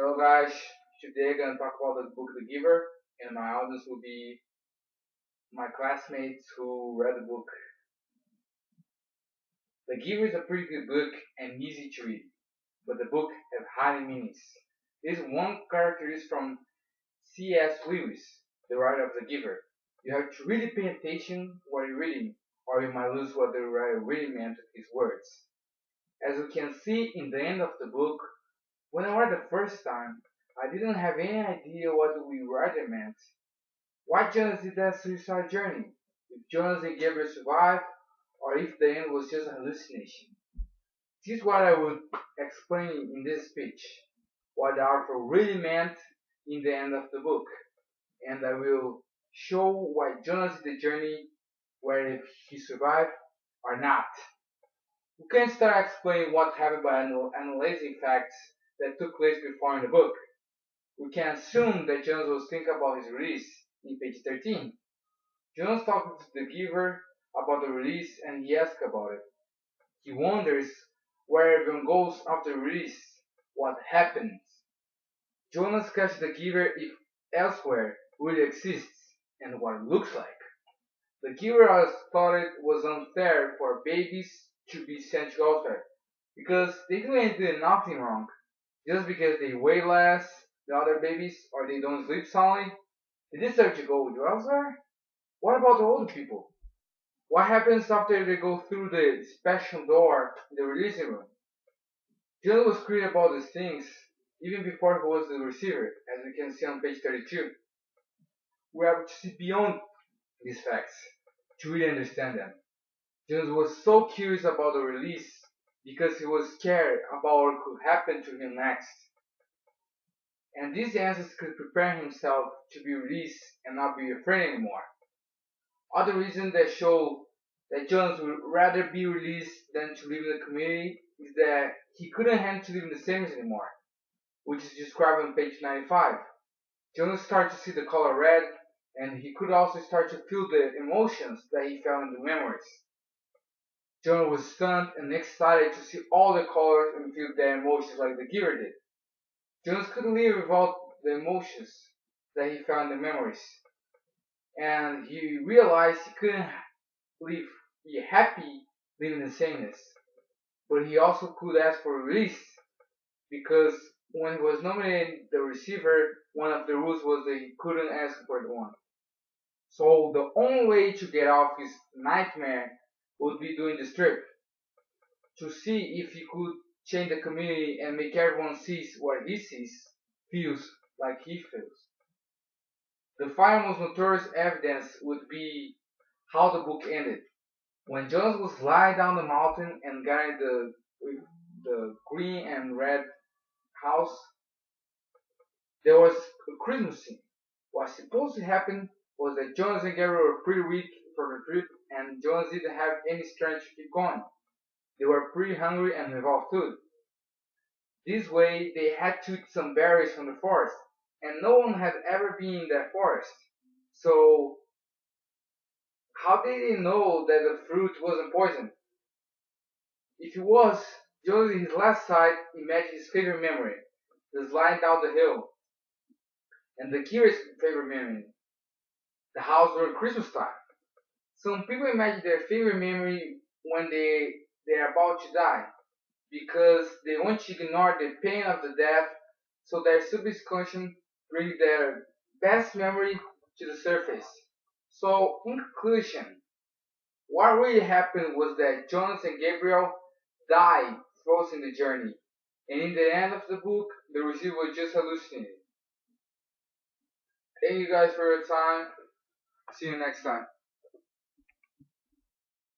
Hello guys, today I'm gonna talk about the book The Giver, and my audience will be my classmates who read the book. The Giver is a pretty good book and easy to read, but the book has hidden meanings. This one character is from C.S. Lewis, the writer of The Giver. You have to really pay attention while you're reading, or you might lose what the writer really meant with his words. As you can see in the end of the book, when I read the first time, I didn't have any idea what the writer meant. Why Jonas did that suicide journey? If Jonas and Gabriel survived, or if the end was just a hallucination. This is what I would explain in this speech, what the author really meant in the end of the book, and I will show why Jonas did the journey, where if he survived or not. We can start explaining what happened by analyzing facts that took place before in the book. We can assume that Jonas was thinking about his release in page 13. Jonas talks to the giver about the release and he asks about it. He wonders where everyone goes after release, what happens. Jonas catches the giver if elsewhere really exists and what it looks like. The giver has thought it was unfair for babies to be sent to welfare because they did nothing wrong. Just because they weigh less than other babies or they don't sleep soundly, they deserve to go with welfare? What about the older people? What happens after they go through the special door in the releasing room? Dylan was curious about these things even before he was the receiver, as we can see on page 32. We have to see beyond these facts to really understand them. Dylan was so curious about the release because he was scared about what could happen to him next. And these answers could prepare himself to be released and not be afraid anymore. Other reasons that show that Jonas would rather be released than to live in the community is that he couldn't handle to live in the same anymore, which is described on page 95. Jonas started to see the color red, and he could also start to feel the emotions that he felt in the memories. Jonas was stunned and excited to see all the colors and feel their emotions like the giver did. Jonas couldn't live without the emotions that he felt in the memories. And he realized he couldn't be happy living in the sameness. But he also could ask for release because when he was nominated the receiver, one of the rules was that he couldn't ask for the one. So the only way to get off his nightmare would be doing this trip to see if he could change the community and make everyone see what he sees, feels like he feels. The final most notorious evidence would be how the book ended. When Jonas was lying down the mountain and got the green and red house, there was a Christmas scene. What's supposed to happen was that Jonas and Gabriel were pretty weak for the trip and Jonas didn't have any strength to keep going. They were pretty hungry and without food. This way they had to eat some berries from the forest, and no one had ever been in that forest. So how did they know that the fruit wasn't poison? If it was, Jonas in his last sight imagined his favorite memory, the slide down the hill, and the Kira's favorite memory, the house during Christmas time. Some people imagine their favorite memory when they're about to die, because they want to ignore the pain of the death, so their subconscious brings their best memory to the surface. So, in conclusion, what really happened was that Jonas and Gabriel died frozen the journey, and in the end of the book, the receiver was just hallucinating. Thank you guys for your time. See you next time.